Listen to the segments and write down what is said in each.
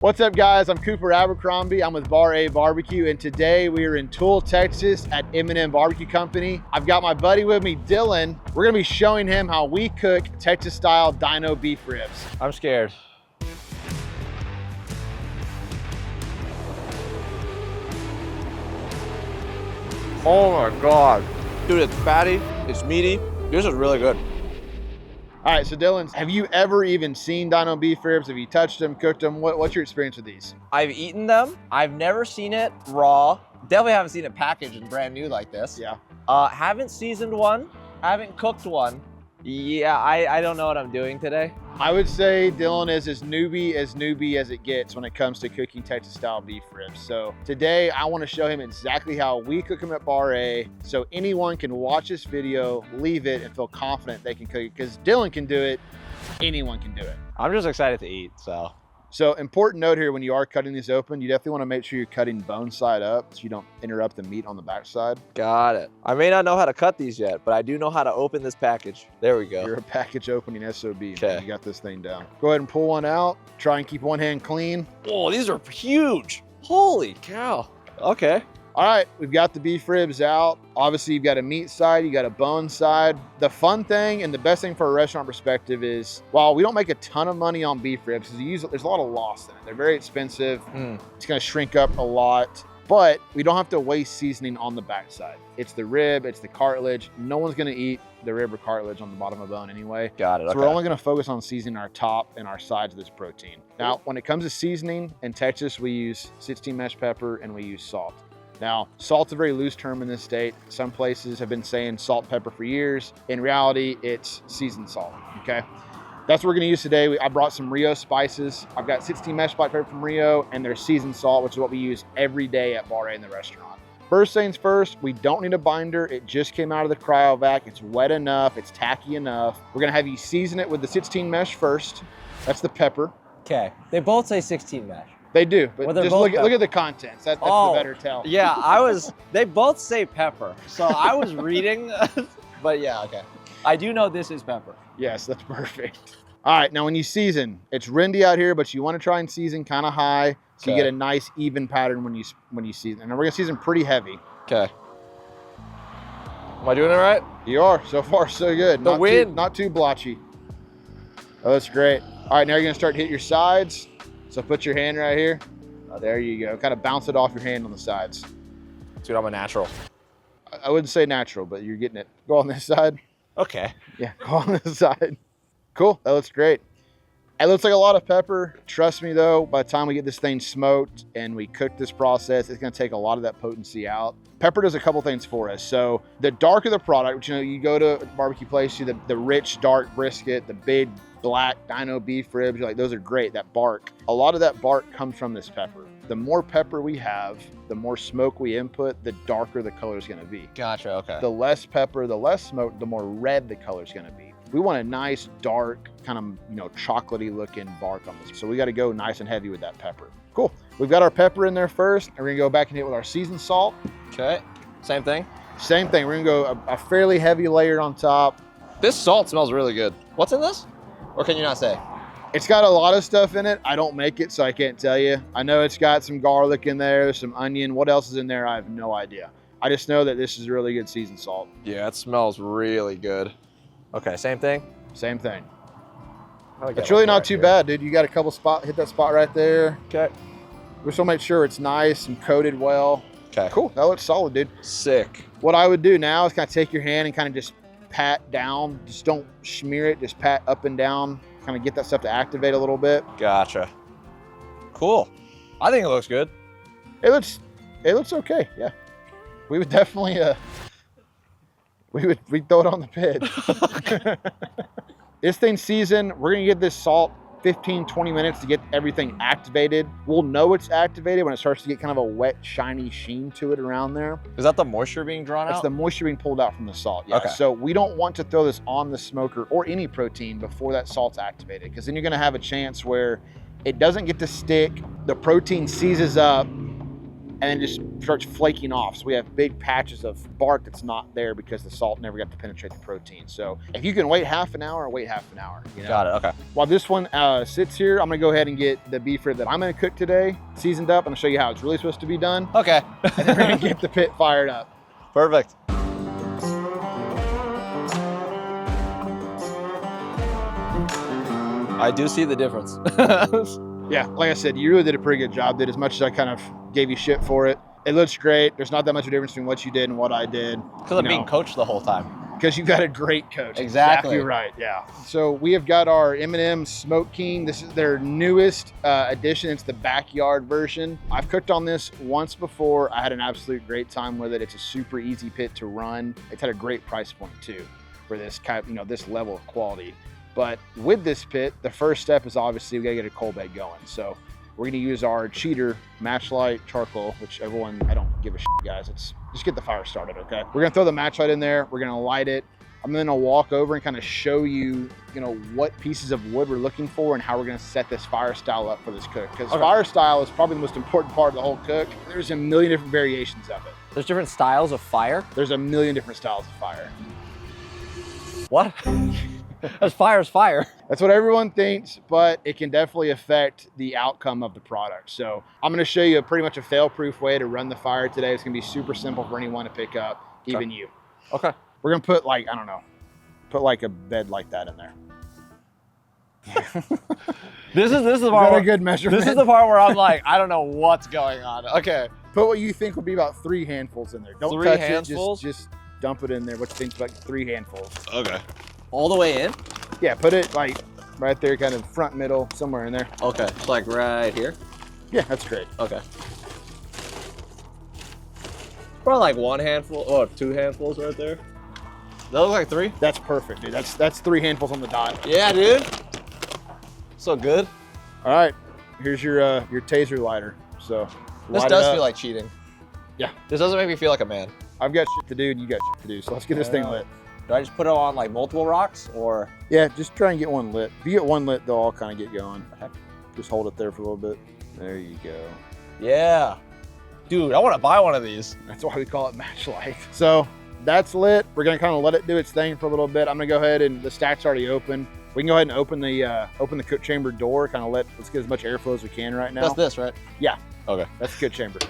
What's up, guys? I'm Cooper Abercrombie. I'm with Bar-A-BBQ, and today we are in Toole, Texas at M&M Barbecue Company. I've got my buddy with me, Dylan. We're gonna be showing him how we cook Texas-style dino beef ribs. I'm scared. Oh my God. Dude, it's fatty, it's meaty. This is really good. All right, so Dylan, have you ever even seen dino beef ribs? Have you touched them, cooked them? What's your experience with these? I've eaten them. I've never seen it raw. Definitely haven't seen it packaged and brand new like this. Yeah. Haven't seasoned one, haven't cooked one. Yeah, I don't know what I'm doing today. I would say Dylan is as newbie as it gets when it comes to cooking Texas-style beef ribs. So today I want to show him exactly how we cook them at Bar-A, so anyone can watch this video, leave it, and feel confident they can cook it. Because Dylan can do it, anyone can do it. I'm just excited to eat, so. So important note here, when you are cutting these open, you definitely want to make sure you're cutting bone side up so you don't interrupt the meat on the back side. Got it. I may not know how to cut these yet, but I do know how to open this package. There we go. You're a package opening SOB. Okay. You got this thing down. Go ahead and pull one out. Try and keep one hand clean. Oh, these are huge. Holy cow. Okay. All right, we've got the beef ribs out. Obviously, you've got a meat side, you got a bone side. The fun thing and the best thing for a restaurant perspective is, while we don't make a ton of money on beef ribs, because there's a lot of loss in it. They're very expensive. It's gonna shrink up a lot, but we don't have to waste seasoning on the backside. It's the rib, it's the cartilage. No one's gonna eat the rib or cartilage on the bottom of the bone anyway. Got it, So okay. we're only gonna focus on seasoning our top and our sides of this protein. Now, when it comes to seasoning, in Texas, we use 16 mesh pepper and we use salt. Now, salt's a very loose term in this state. Some places have been saying salt, pepper for years. In reality, it's seasoned salt, okay? That's what we're gonna use today. I brought some Rio spices. I've got 16 mesh black pepper from Rio and their seasoned salt, which is what we use every day at Bar-A in the restaurant. First things first, we don't need a binder. It just came out of the cryovac. It's wet enough, it's tacky enough. We're gonna have you season it with the 16 mesh first. That's the pepper. Okay, they both say 16 mesh. They do, but Well, just look at the contents. That's the better tell. Yeah, they both say pepper. So I was reading, but yeah, okay. I do know this is pepper. Yes, that's perfect. All right, now when you season, it's windy out here, but you want to try and season kind of high so you get a nice even pattern when you season. And we're gonna season pretty heavy. Okay. Am I doing it right? You are. So far, so good. The wind. Not too blotchy. Oh, that's great. All right, now you're gonna start to hit your sides. So put your hand right here. Oh, there you go. Kind of bounce it off your hand on the sides. Dude, I'm a natural. I wouldn't say natural, but you're getting it. Go on this side. Okay. Yeah, go on this side. Cool, that looks great. It looks like a lot of pepper. Trust me though, by the time we get this thing smoked and we cook this process, it's gonna take a lot of that potency out. Pepper does a couple things for us. So the darker the product, which, you go to a barbecue place, you see the rich, dark brisket, the big, black dino beef ribs, you're like, those are great, that bark. A lot of that bark comes from this pepper. The more pepper we have, the more smoke we input, the darker the color is gonna be. Gotcha, okay. The less pepper, the less smoke, the more red the color is gonna be. We want a nice, dark, kind of, chocolatey looking bark on this. So we gotta go nice and heavy with that pepper. Cool, we've got our pepper in there first, and we're gonna go back and hit with our seasoned salt. Okay, same thing? Same thing, we're gonna go a fairly heavy layer on top. This salt smells really good. What's in this? Or can you not say? It's got a lot of stuff in it. I don't make it, so I can't tell you. I know it's got some garlic in there, some onion. What else is in there? I have no idea. I just know that this is really good seasoned salt. Yeah, it smells really good. Okay, same thing? Same thing. It's really not too bad, dude. You got a couple spots, hit that spot right there. Okay. We just want to make sure it's nice and coated well. Okay. Cool, that looks solid, dude. Sick. What I would do now is kind of take your hand and kind of just pat down. Just don't smear it, just pat up and down. Kind of get that stuff to activate a little bit. Gotcha. Cool. I think it looks good. It looks okay, yeah. We would definitely, we'd throw it on the pit. This thing's seasoned. We're gonna get this salt 15, 20 minutes to get everything activated. We'll know it's activated when it starts to get kind of a wet, shiny sheen to it around there. Is that the moisture being drawn out? That's the moisture being pulled out from the salt, yeah. Okay. So we don't want to throw this on the smoker or any protein before that salt's activated, because then you're gonna have a chance where it doesn't get to stick, the protein seizes up, and then just starts flaking off. So we have big patches of bark that's not there because the salt never got to penetrate the protein. So if you can wait half an hour, wait half an hour. You know? Got it, okay. While this one sits here, I'm gonna go ahead and get the beef rib that I'm gonna cook today, seasoned up, and I'll show you how it's really supposed to be done. Okay. And then we're gonna get the pit fired up. Perfect. I do see the difference. Yeah, like I said, you really did a pretty good job, dude. As much as I kind of gave you shit for it, it looks great. There's not that much of a difference between what you did and what I did. Because I'm being coached the whole time. Because you've got a great coach. Exactly. Right, yeah. So we have got our M&M Smoke King. This is their newest addition. It's the backyard version. I've cooked on this once before. I had an absolute great time with it. It's a super easy pit to run. It's had a great price point too for this kind of, this level of quality. But with this pit, the first step is obviously we gotta get a coal bed going. So we're gonna use our cheater matchlight charcoal, which everyone, I don't give a shit, guys. It's just get the fire started, okay? We're gonna throw the matchlight in there. We're gonna light it. I'm gonna walk over and kind of show you, what pieces of wood we're looking for and how we're gonna set this fire style up for this cook. Because fire style is probably the most important part of the whole cook. There's a million different variations of it. There's different styles of fire? There's a million different styles of fire. What? Because fire is fire. That's what everyone thinks, but it can definitely affect the outcome of the product. So I'm gonna show you pretty much a fail-proof way to run the fire today. It's gonna be super simple for anyone to pick up, even you. Okay. We're gonna put put like a bed like that in there. This is the Is part that where, a good measurement? this is the part where I'm like, I don't know what's going on. Okay. Put what you think would be about 3 handfuls in there. Don't 3 touch handfuls? it, just dump it in there. What you think's about 3 handfuls. Okay. All the way in? Yeah, put it like right there, kind of front, middle, somewhere in there. Okay. Like right here? Yeah, that's great. Okay. Probably like 1 handful or 2 handfuls right there. That looks like 3? That's perfect, dude. That's 3 handfuls on the dot. Yeah, dude. So good. All right, here's your taser lighter. So This light it does up. feel like cheating. Yeah. This doesn't make me feel like a man. I've got shit to do and you got shit to do. So let's get this thing lit. Do I just put it on like multiple rocks or? Yeah, just try and get one lit. If you get one lit, they'll all kind of get going. Just hold it there for a little bit. There you go. Yeah. Dude, I want to buy one of these. That's why we call it matchlight. So that's lit. We're gonna kind of let it do its thing for a little bit. I'm gonna go ahead and the stack's already open. We can go ahead and open the cook chamber door. Kind of let's get as much airflow as we can right now. That's this, right? Yeah. Okay. That's the cook chamber.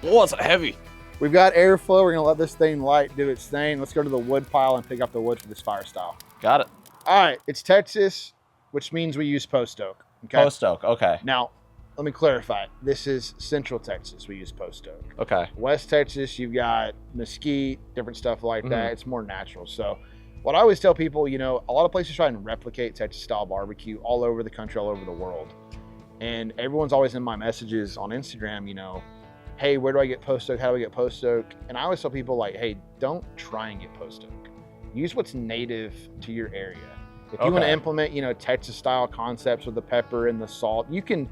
Oh, it's heavy. We've got airflow. We're gonna let this thing light do its thing. Let's go to the wood pile and pick up the wood for this fire style. Got it. All right, it's Texas, which means we use post oak. Okay. Post oak. Okay. Now, let me clarify. This is Central Texas. We use post oak. Okay. West Texas, you've got mesquite, different stuff like that. It's more natural. So what I always tell people, a lot of places try and replicate Texas style barbecue all over the country, all over the world. And everyone's always in my messages on Instagram, hey, where do I get post oak? How do I get post oak? And I always tell people like, hey, don't try and get post oak. Use what's native to your area. If you want to implement, Texas style concepts with the pepper and the salt, you can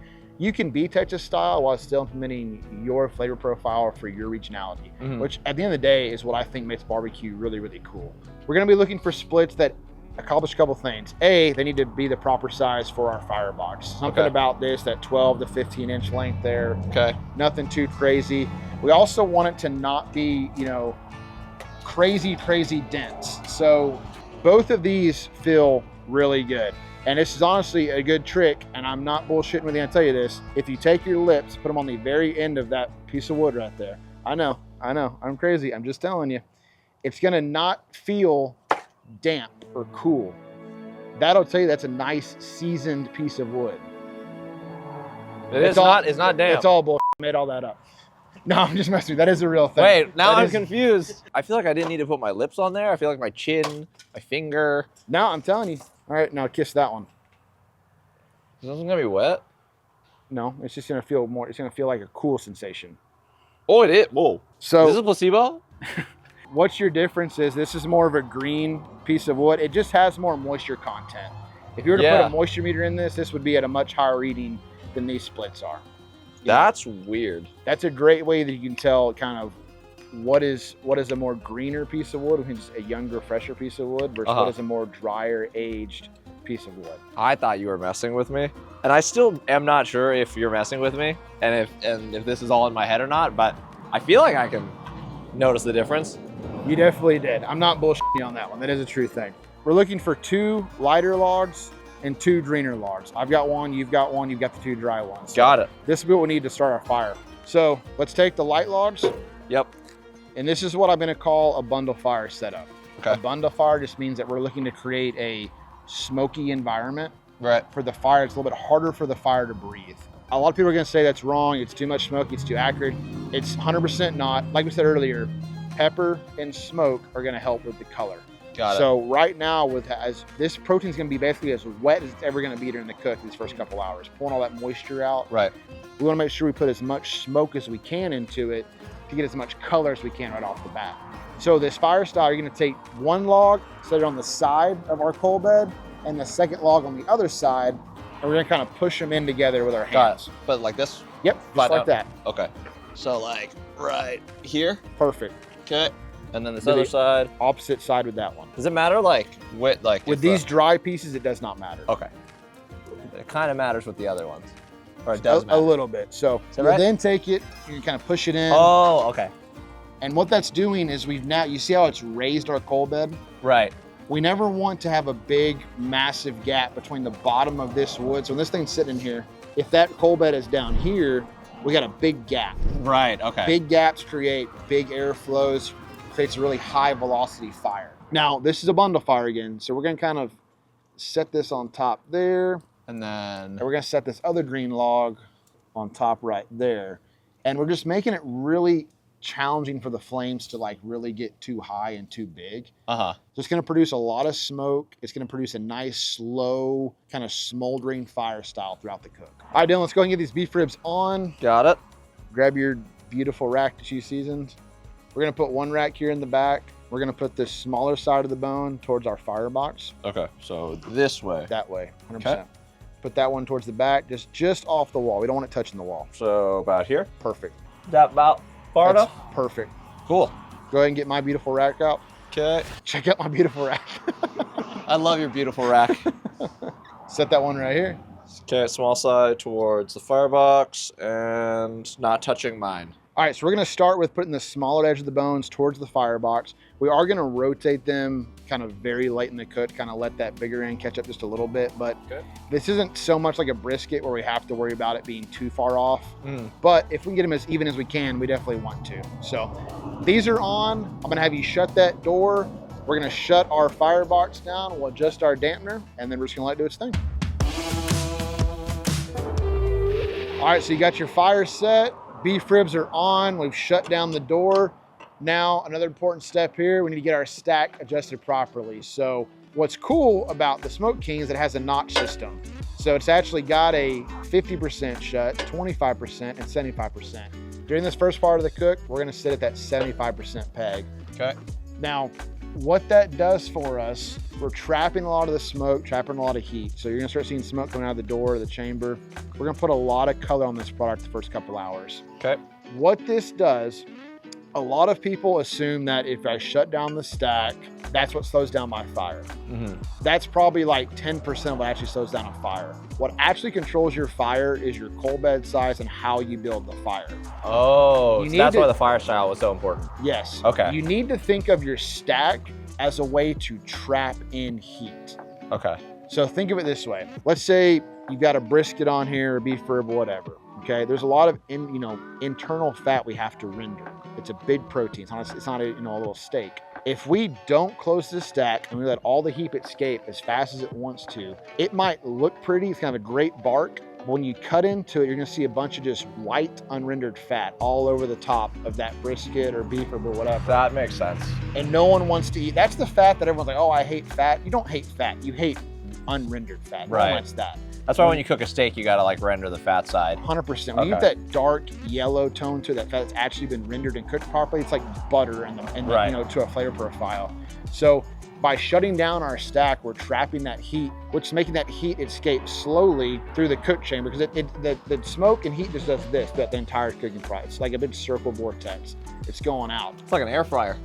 be Texas style while still implementing your flavor profile for your regionality, which at the end of the day is what I think makes barbecue really, really cool. We're gonna be looking for splits that accomplish a couple things. A, they need to be the proper size for our firebox. Something about this, that 12 to 15 inch length there. Okay. Nothing too crazy. We also want it to not be, crazy dense. So both of these feel really good. And this is honestly a good trick, and I'm not bullshitting with you, I'll tell you this. If you take your lips, put them on the very end of that piece of wood right there. I know, I'm crazy, I'm just telling you. It's gonna not feel damp or cool. That'll tell you that's a nice seasoned piece of wood. It's not damp. It's all bullshit, I made all that up. No, I'm just messing with you, that is a real thing. Wait, now That I'm is- confused. I feel like I didn't need to put my lips on there. I feel like my chin, my finger. No, I'm telling you. All right, now kiss that one. Is this gonna be wet? No, it's just gonna feel more, it's gonna feel like a cool sensation. Oh, it is. Whoa. So Is this a placebo? what's your difference is this is more of a green piece of wood. It just has more moisture content. If you were to put a moisture meter in this would be at a much higher reading than these splits are. That's weird. That's a great way that you can tell kind of what is a more greener piece of wood, which is a younger, fresher piece of wood, versus what is a more drier, aged piece of wood. I thought you were messing with me. And I still am not sure if you're messing with me and if this is all in my head or not, but I feel like I can notice the difference. You definitely did. I'm not bullshitting on that one. That is a true thing. We're looking for 2 lighter logs and 2 greener logs. I've got one, you've got one, you've got the 2 dry ones. So Got it. this is what we need to start our fire. So let's take the light logs. Yep. And this is what I'm gonna call a bundle fire setup. Okay. A bundle fire just means that we're looking to create a smoky environment. Right. For the fire, it's a little bit harder for the fire to breathe. A lot of people are gonna say that's wrong, it's too much smoke, it's too accurate. It's 100% not. Like we said earlier, pepper and smoke are gonna help with the color. Got it. So right now, as this protein's gonna be basically as wet as it's ever gonna be during the cook these first couple hours, pulling all that moisture out. Right. We wanna make sure we put as much smoke as we can into it to get as much color as we can right off the bat. So this fire style, you're gonna take 1 log, set it on the side of our coal bed, and the 2nd log on the other side, and we're gonna kind of push them in together with our hands. Got it. But like this? Yep, just Flat like out. that. Okay. So like right here. Perfect. Okay. And then this Do other the- side. Opposite side with that one. Does it matter like with With these dry pieces, it does not matter. Okay. It kind of matters with the other ones. Or it does A matter. little bit. So that you'll right? then take it, you kind of push it in. Oh, okay. And what that's doing is you see how it's raised our coal bed? Right. We never want to have a big, massive gap between the bottom of this wood. So when this thing's sitting here, if that coal bed is down here, we got a big gap. Right. Okay. Big gaps create big airflows, creates a really high velocity fire. Now, this is a bundle fire again. So we're gonna kind of set this on top there. And then And we're gonna set this other green log on top right there. And we're just making it really challenging for the flames to like really get too high and too big. So it's gonna produce a lot of smoke. It's gonna produce a nice, slow, kind of smoldering fire style throughout the cook. All right, Dylan, let's go ahead and get these beef ribs on. got it. Grab your beautiful rack that you seasoned. We're gonna put 1 rack here in the back. We're gonna put the smaller side of the bone towards our firebox. Okay. So this way. That way, 100%. Okay. Put that one towards the back, just off the wall. We don't want it touching the wall. So about here. Perfect. That about far That's enough. perfect. Cool. Go ahead and get my beautiful rack out. Okay. Check out my beautiful rack. I love your beautiful rack. Set that one right here. Okay, small side towards the firebox and not touching mine. All right, so we're gonna start with putting the smaller edge of the bones towards the firebox. We are gonna rotate them kind of very late in the cook, kind of let that bigger end catch up just a little bit. But this isn't so much like a brisket where we have to worry about it being too far off. But if we can get them as even as we can, we definitely want to. So these are on. I'm gonna have you shut that door. We're gonna shut our firebox down. We'll adjust our dampener, and then we're just gonna let it do its thing. All right, so you got your fire set. Beef ribs are on. We've shut down the door. Now, another important step here, we need to get our stack adjusted properly. So what's cool about the Smoke King is it has a notch system. So it's actually got a 50% shut, 25%, and 75%. During this first part of the cook, we're gonna sit at that 75% peg. Okay. Now, what that does for us, we're trapping a lot of the smoke, trapping a lot of heat. So you're gonna start seeing smoke coming out of the door or the chamber. We're gonna put a lot of color on this product the first couple hours. Okay. What this does, a lot of people assume that if I shut down the stack, that's what slows down my fire. That's probably like 10% of what actually slows down a fire. What actually controls your fire is your coal bed size and how you build the fire. Oh, You so need that's to- why the fire style was so important. Yes. Okay. You need to think of your stack as a way to trap in heat. Okay. So think of it this way. Let's say you've got a brisket on here, or beef rib, whatever. Okay, there's a lot of internal fat we have to render. It's a big protein. It's not a little steak. If we don't close the stack and we let all the heat escape as fast as it wants to, it might look pretty. It's kind of a great bark. But when you cut into it, you're gonna see a bunch of just white unrendered fat all over the top of that brisket or beef rib or whatever. That makes sense. And no one wants to eat. That's the fat that everyone's like, oh, I hate fat. You don't hate fat. You hate unrendered fat. No one Right. likes that. That's why when you cook a steak, you gotta like render the fat side. 100%. When you get Okay. that dark yellow tone to it, that fat that's actually been rendered and cooked properly, it's like butter and Right. to a flavor profile. So by shutting down our stack, we're trapping that heat, which is making that heat escape slowly through the cook chamber, because the smoke and heat just does this throughout the entire cooking process. It's like a big circle vortex. It's going out. It's like an air fryer.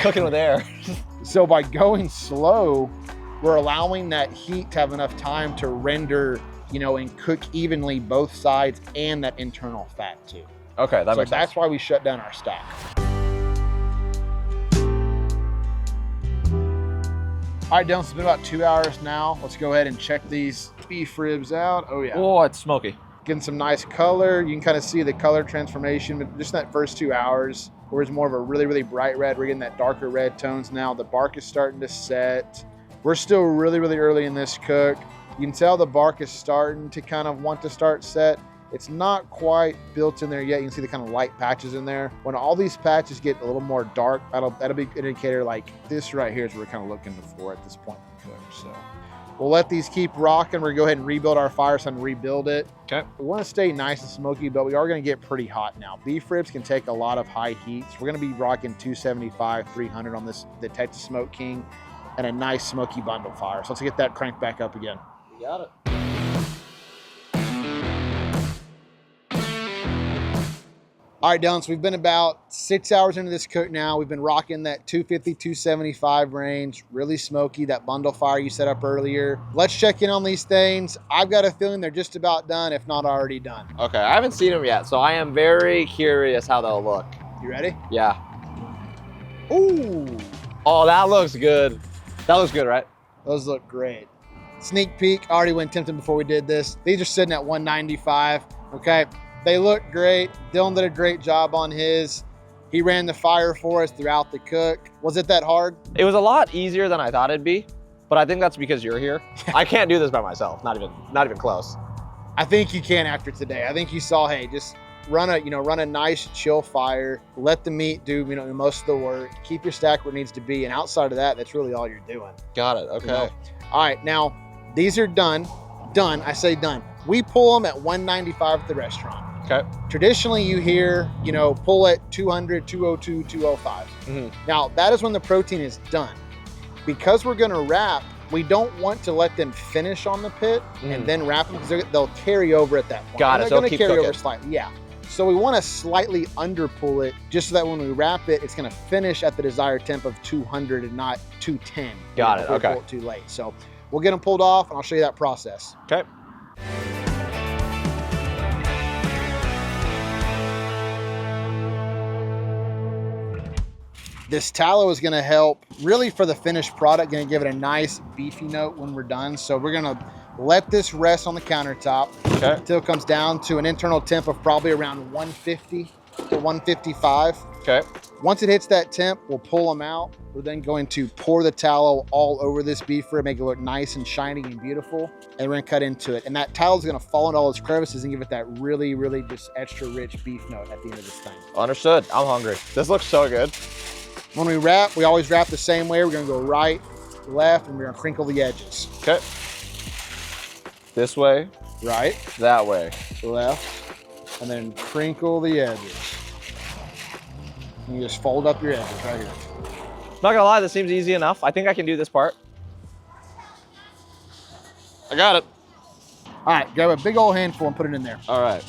Cooking with air. So by going slow, we're allowing that heat to have enough time to render you know, and cook evenly both sides and that internal fat too. Okay, that So makes that's sense. why we shut down our stack. All right, Dylan, it's been about 2 hours now. Let's go ahead and check these beef ribs out. Oh yeah. Oh, it's smoky. Getting some nice color. You can kind of see the color transformation, but just in that first 2 hours, where it's more of a really, really bright red. We're getting that darker red tones now. The bark is starting to set. We're still really, really early in this cook. You can tell the bark is starting to kind of want to start set. It's not quite built in there yet. You can see the kind of light patches in there. When all these patches get a little more dark, that'll be an indicator like this right here is what we're kind of looking for at this point in the cook. So we'll let these keep rocking. We're gonna go ahead and rebuild our fire so I can rebuild it. Okay. We wanna stay nice and smoky, but we are gonna get pretty hot now. Beef ribs can take a lot of high heats. We're gonna be rocking 275, 300 on this, the Texas Smoke King, and a nice smoky bundle fire. So let's get that cranked back up again. You got it. All right, Dylan, so we've been about 6 hours into this cook now. We've been rocking that 250, 275 range, really smoky, that bundle fire you set up earlier. Let's check in on these things. I've got a feeling they're just about done, if not already done. Okay, I haven't seen them yet, so I am very curious how they'll look. You ready? Yeah. Ooh, Oh, that looks good. That looks good, right? those look great. Sneak peek, already went tempting before we did this. These are sitting at 195, okay? They look great. Dylan did a great job on his. He ran the fire for us throughout the cook. Was it that hard? It was a lot easier than I thought it'd be, but I think that's because you're here. I can't do this by myself, not even close. I think you can after today. I think you saw, hey, just run a nice chill fire, let the meat do, most of the work, keep your stack where it needs to be. And outside of that, that's really all you're doing. Got it, okay. You know? All right, now these are done, I say done. We pull them at 195 at the restaurant. Okay. Traditionally, you hear, pull at 200, 202, 205. Mm-hmm. Now, that is when the protein is done. Because we're gonna wrap, we don't want to let them finish on the pit and then wrap them because they'll carry over at that point. Got it, They're so gonna keep carry cooking. over slightly, yeah. So we wanna slightly under pull it just so that when we wrap it, it's gonna finish at the desired temp of 200 and not 210. Got it, if we okay. pull it too late. So we'll get them pulled off and I'll show you that process. Okay. This tallow is gonna help really for the finished product, gonna give it a nice beefy note when we're done. So we're gonna let this rest on the countertop until it comes down to an internal temp of probably around 150 to 155. Okay. Once it hits that temp, we'll pull them out. We're then going to pour the tallow all over this beef rib, make it look nice and shiny and beautiful. And we're gonna cut into it. And that tallow is gonna fall into all its crevices and give it that really, really just extra rich beef note at the end of this thing. Understood, I'm hungry. This looks so good. When we wrap, we always wrap the same way. We're gonna go right, left, and we're gonna crinkle the edges. Okay. This way, Right, that way. left, and then crinkle the edges. And you just fold up your edges right here. Not gonna lie, this seems easy enough. I think I can do this part. I got it. All right, grab a big old handful and put it in there. All right.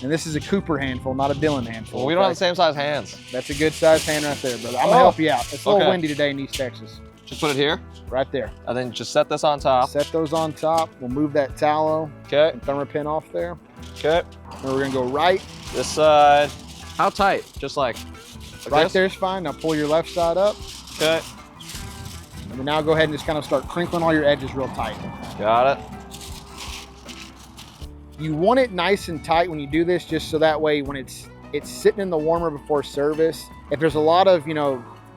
And this is a Cooper handful, not a Dylan handful. Well, we don't have the okay? same size hands. That's a good sized hand right there, brother. I'm gonna help you out. It's a little Okay. windy today in East Texas. Just put it here, Right there. and then just set this on top. Set those on top. We'll move that tallow Okay, and thermopin off there. okay. And we're gonna go right. This side. How tight? Just like Right this? there's fine. Now pull your left side up. Okay. And then now go ahead and just kind of start crinkling all your edges real tight. Got it. You want it nice and tight when you do this, just so that way when it's sitting in the warmer before service, if there's a lot of,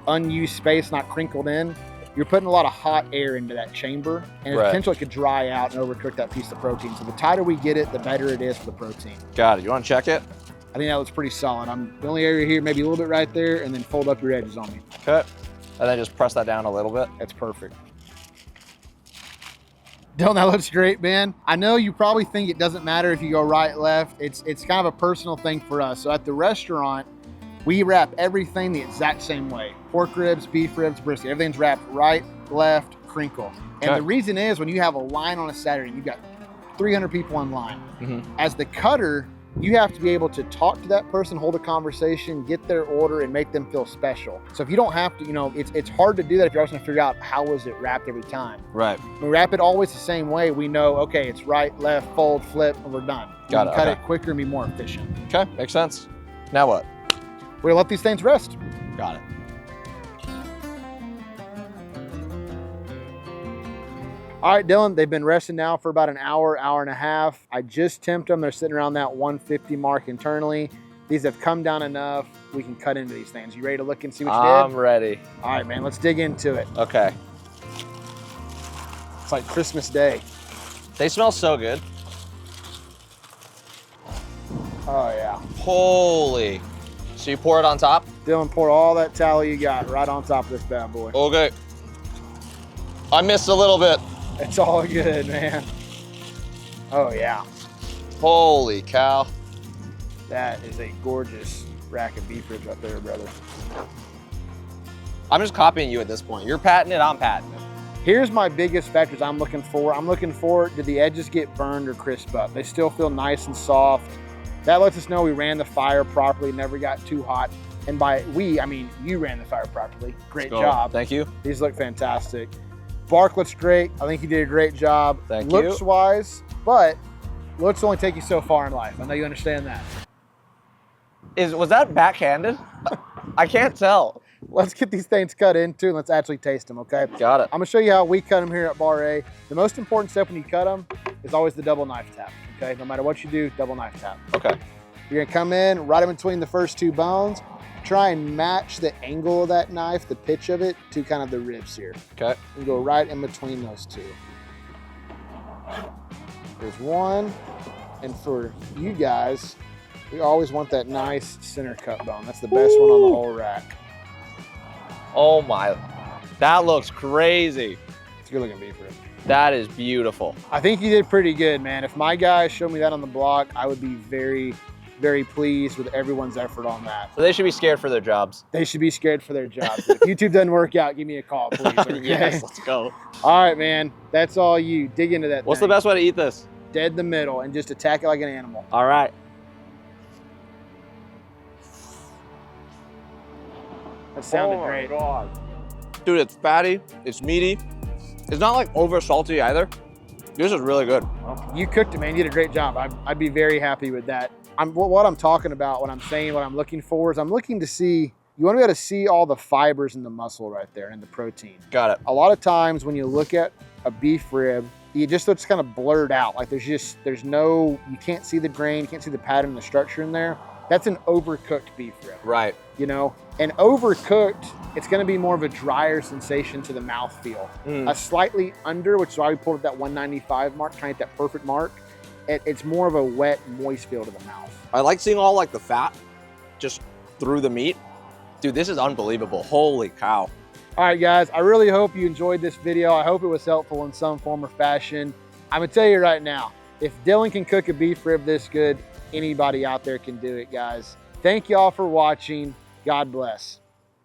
unused space not crinkled in, you're putting a lot of hot air into that chamber, and Right. potentially it could dry out and overcook that piece of protein. So the tighter we get it, the better it is for the protein. Got it. You want to check it? I think that looks pretty solid. The only area here, maybe a little bit right there, and then fold up your edges on me. Okay. And then just press that down a little bit. That's perfect. Dylan, that looks great, man. I know you probably think it doesn't matter if you go right, left. It's kind of a personal thing for us. So at the restaurant, we wrap everything the exact same way. Pork ribs, beef ribs, brisket. Everything's wrapped right, left, crinkle. And Okay. the reason is when you have a line on a Saturday, you've got 300 people in line. Mhm. As the cutter, you have to be able to talk to that person, hold a conversation, get their order, and make them feel special. So if you don't have to, you know, it's hard to do that if you're always gonna figure out how was it wrapped every time. Right. We wrap it always the same way. We know, okay, it's right, left, fold, flip, and we're done. Got We it, can cut okay. it quicker and be more efficient. Okay, makes sense. Now what? We're gonna let these things rest. Got it. All right, Dylan, they've been resting now for about an hour, hour and a half. I just temped them. They're sitting around that 150 mark internally. These have come down enough. We can cut into these things. You ready to look and see what you I'm did? ready. All right, man, let's dig into it. Okay. It's like Christmas Day. They smell so good. Oh, yeah. Holy. So you pour it on top? Dylan, pour all that tallow you got right on top of this bad boy. Okay. I missed a little bit. It's all good, man. Oh, yeah. Holy cow. That is a gorgeous rack of beef ribs right there, brother. I'm just copying you at this point. You're patting it, I'm patting it. Here's my biggest factors I'm looking for. I'm looking for, did the edges get burned or crisp up? They still feel nice and soft. That lets us know we ran the fire properly, never got too hot. And by we, I mean you ran the fire properly. Great job. Thank you. These look fantastic. Bark looks great. I think you did a great job. Thank you. Looks wise, but looks only take you so far in life. I know you understand that. Was that backhanded? I can't tell. Let's get these things cut into and let's actually taste them, okay? Got it. I'm gonna show you how we cut them here at Bar-A. The most important step when you cut them is always the double knife tap, okay? No matter what you do, double knife tap. Okay. You're gonna come in right in between the first two bones, try and match the angle of that knife, the pitch of it, to kind of the ribs here. Okay. And go right in between those two. There's one. And for you guys, we always want that nice center cut bone. That's the best one on the whole rack. Oh my, that looks crazy. It's a good looking beef rib. That is beautiful. I think you did pretty good, man. If my guys showed me that on the block, I would be very, very pleased with everyone's effort on that. So they should be scared for their jobs. They should be scared for their jobs. If YouTube doesn't work out, give me a call, please. Okay? Yes, let's go. All right, man. That's all you. Dig into that What's thing. the best way to eat this? Dead in the middle and just attack it like an animal. All right. That sounded great. God. Dude, it's fatty, it's meaty. It's not like over salty either. This is really good. You cooked it, man. You did a great job. I'd be very happy with that. What I'm talking about, what I'm saying, what I'm looking for is I'm looking to see, you want to be able to see all the fibers in the muscle right there and the protein. Got it. A lot of times when you look at a beef rib, it just looks kind of blurred out. Like there's no, you can't see the grain, you can't see the pattern, the structure in there. That's an overcooked beef rib. Right. You know, and overcooked, it's going to be more of a drier sensation to the mouthfeel. A slightly under, which is why we pulled at that 195 mark, trying to get that perfect mark. It's more of a wet, moist feel to the mouth. I like seeing all like the fat just through the meat. Dude, this is unbelievable. Holy cow. All right, guys, I really hope you enjoyed this video. I hope it was helpful in some form or fashion. I'm gonna tell you right now, if Dylan can cook a beef rib this good, anybody out there can do it, guys. Thank y'all for watching. God bless.